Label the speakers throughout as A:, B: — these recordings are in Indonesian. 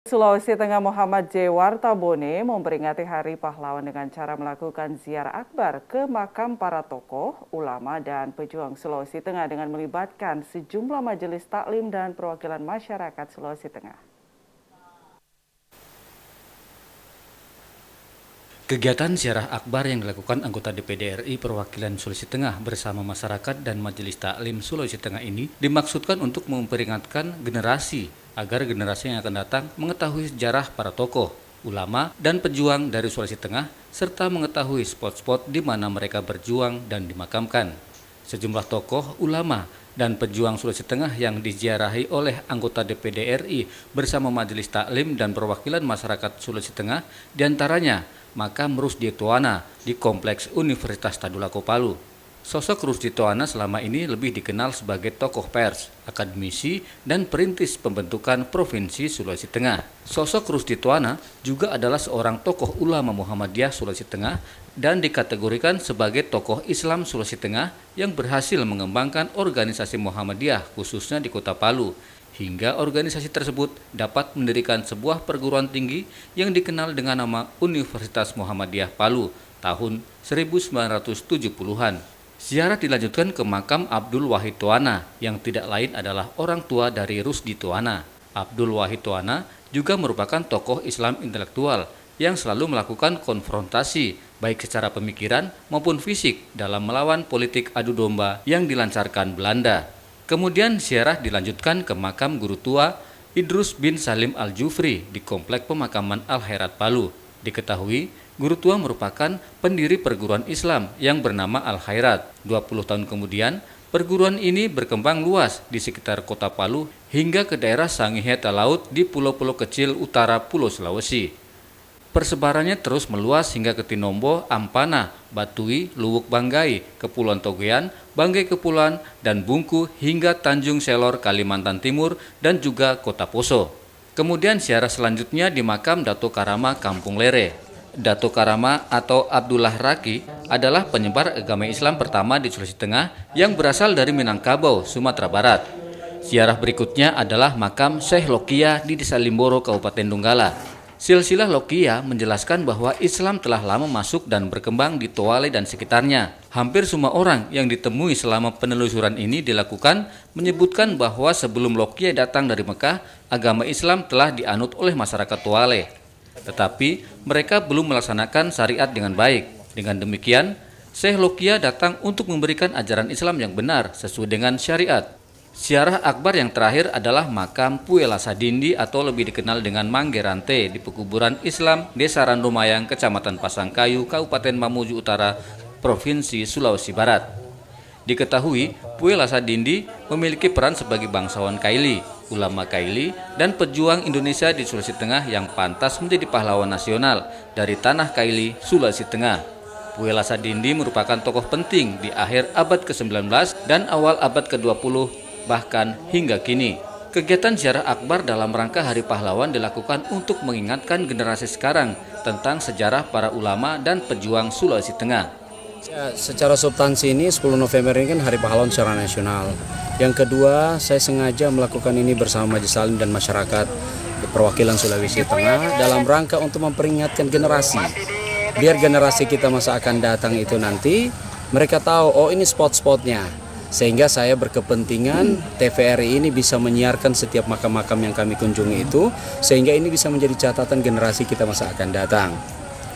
A: Sulawesi Tengah Muhammad J. Wartabone memperingati Hari Pahlawan dengan cara melakukan ziarah akbar ke makam para tokoh, ulama, dan pejuang Sulawesi Tengah dengan melibatkan sejumlah majelis taklim dan perwakilan masyarakat Sulawesi Tengah.
B: Kegiatan ziarah akbar yang dilakukan anggota DPD RI perwakilan Sulawesi Tengah bersama masyarakat dan Majelis Taklim Sulawesi Tengah ini dimaksudkan untuk memperingatkan generasi agar generasi yang akan datang mengetahui sejarah para tokoh, ulama, dan pejuang dari Sulawesi Tengah serta mengetahui spot-spot di mana mereka berjuang dan dimakamkan. Sejumlah tokoh, ulama, dan pejuang Sulawesi Tengah yang diziarahi oleh anggota DPD RI bersama Majelis Taklim dan perwakilan masyarakat Sulawesi Tengah diantaranya Makam Rusdi Toana di Kompleks Universitas Tadulako Palu. Sosok Rusdi Toana selama ini lebih dikenal sebagai tokoh pers, akademisi, dan perintis pembentukan Provinsi Sulawesi Tengah. Sosok Rusdi Toana juga adalah seorang tokoh ulama Muhammadiyah Sulawesi Tengah dan dikategorikan sebagai tokoh Islam Sulawesi Tengah yang berhasil mengembangkan organisasi Muhammadiyah khususnya di Kota Palu. Hingga organisasi tersebut dapat mendirikan sebuah perguruan tinggi yang dikenal dengan nama Universitas Muhammadiyah Palu tahun 1970-an. Ziarah dilanjutkan ke makam Abdul Wahid Toana yang tidak lain adalah orang tua dari Rusdi Toana. Abdul Wahid Toana juga merupakan tokoh Islam intelektual yang selalu melakukan konfrontasi baik secara pemikiran maupun fisik dalam melawan politik adu domba yang dilancarkan Belanda. Kemudian ziarah dilanjutkan ke makam guru tua Idrus bin Salim Al-Jufri di Komplek Pemakaman Al-Khairat Palu. Diketahui, guru tua merupakan pendiri perguruan Islam yang bernama Al-Khairat. 20 tahun kemudian, perguruan ini berkembang luas di sekitar Kota Palu hingga ke daerah Sangihe Talaut di pulau-pulau kecil utara Pulau Sulawesi. Persebarannya terus meluas hingga ke Tinombo, Ampana, Batui, Luwuk Banggai, Kepulauan Togean, Banggai Kepulauan, dan Bungku hingga Tanjung Selor, Kalimantan Timur, dan juga Kota Poso. Kemudian ziarah selanjutnya di makam Dato Karama Kampung Lere. Dato Karama atau Abdullah Raki adalah penyebar agama Islam pertama di Sulawesi Tengah yang berasal dari Minangkabau, Sumatera Barat. Ziarah berikutnya adalah makam Syekh Lokia di Desa Limboro, Kabupaten Donggala. Silsilah Lokia menjelaskan bahwa Islam telah lama masuk dan berkembang di Toale dan sekitarnya. Hampir semua orang yang ditemui selama penelusuran ini dilakukan menyebutkan bahwa sebelum Lokia datang dari Mekah, agama Islam telah dianut oleh masyarakat Toale. Tetapi mereka belum melaksanakan syariat dengan baik. Dengan demikian, Syekh Lokia datang untuk memberikan ajaran Islam yang benar sesuai dengan syariat. Ziarah akbar yang terakhir adalah makam Puela Sadindi atau lebih dikenal dengan Manggerante di pekuburan Islam Desa Randomayang, Kecamatan Pasangkayu, Kabupaten Mamuju Utara, Provinsi Sulawesi Barat. Diketahui, Puela Sadindi memiliki peran sebagai bangsawan Kaili, ulama Kaili, dan pejuang Indonesia di Sulawesi Tengah yang pantas menjadi pahlawan nasional dari tanah Kaili, Sulawesi Tengah. Puela Sadindi merupakan tokoh penting di akhir abad ke-19 dan awal abad ke-20 bahkan hingga kini. Kegiatan ziarah akbar dalam rangka Hari Pahlawan dilakukan untuk mengingatkan generasi sekarang tentang sejarah para ulama dan pejuang Sulawesi Tengah.
C: Secara substansi ini 10 November ini kan Hari Pahlawan secara nasional. Yang kedua, saya sengaja melakukan ini bersama Majelis Taklim dan masyarakat perwakilan Sulawesi Tengah dalam rangka untuk memperingatkan generasi. Biar generasi kita masa akan datang itu nanti mereka tahu, oh ini spot-spotnya. Sehingga saya berkepentingan TVRI ini bisa menyiarkan setiap makam-makam yang kami kunjungi itu, sehingga ini bisa menjadi catatan generasi kita masa akan datang.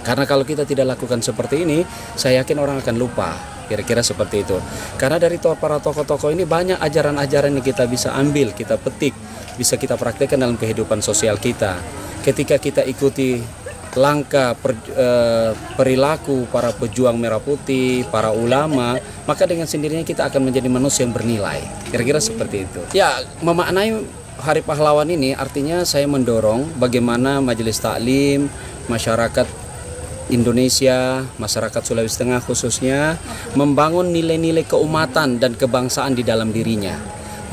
C: Karena kalau kita tidak lakukan seperti ini, saya yakin orang akan lupa, kira-kira seperti itu. Karena dari para tokoh-tokoh ini banyak ajaran-ajaran yang kita bisa ambil, kita petik, bisa kita praktekkan dalam kehidupan sosial kita. Ketika kita ikuti langkah perilaku para pejuang merah putih, para ulama, maka dengan sendirinya kita akan menjadi manusia yang bernilai. Kira-kira seperti itu. Ya, memaknai Hari Pahlawan ini artinya saya mendorong bagaimana Majelis Taklim, masyarakat Indonesia, masyarakat Sulawesi Tengah khususnya membangun nilai-nilai keumatan dan kebangsaan di dalam dirinya.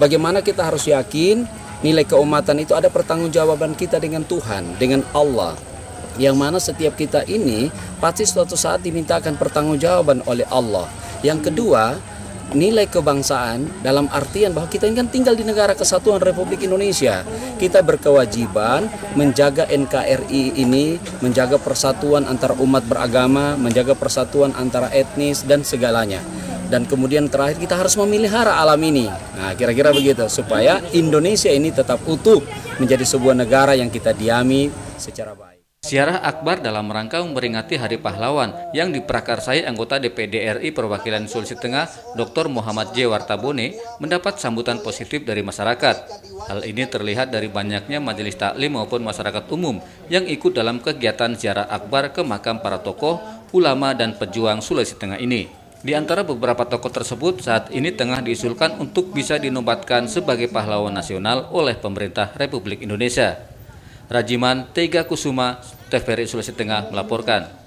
C: Bagaimana kita harus yakin nilai keumatan itu ada pertanggungjawaban kita dengan Tuhan, dengan Allah. Yang mana setiap kita ini pasti suatu saat dimintakan pertanggungjawaban oleh Allah. Yang kedua, nilai kebangsaan dalam artian bahwa kita ini kan tinggal di negara kesatuan Republik Indonesia. Kita berkewajiban menjaga NKRI ini, menjaga persatuan antara umat beragama, menjaga persatuan antara etnis dan segalanya. Dan kemudian terakhir kita harus memelihara alam ini. Nah, kira-kira begitu supaya Indonesia ini tetap utuh menjadi sebuah negara yang kita diami secara baik.
B: Ziarah akbar dalam rangka memperingati Hari Pahlawan yang diprakarsai anggota DPD RI Perwakilan Sulawesi Tengah Dr. Muhammad J. Wartabone mendapat sambutan positif dari masyarakat. Hal ini terlihat dari banyaknya majelis taklim maupun masyarakat umum yang ikut dalam kegiatan ziarah akbar ke makam para tokoh, ulama dan pejuang Sulawesi Tengah ini. Di antara beberapa tokoh tersebut saat ini tengah diusulkan untuk bisa dinobatkan sebagai pahlawan nasional oleh pemerintah Republik Indonesia. Rajiman Tega Kusuma, TVRI Sulawesi Tengah melaporkan.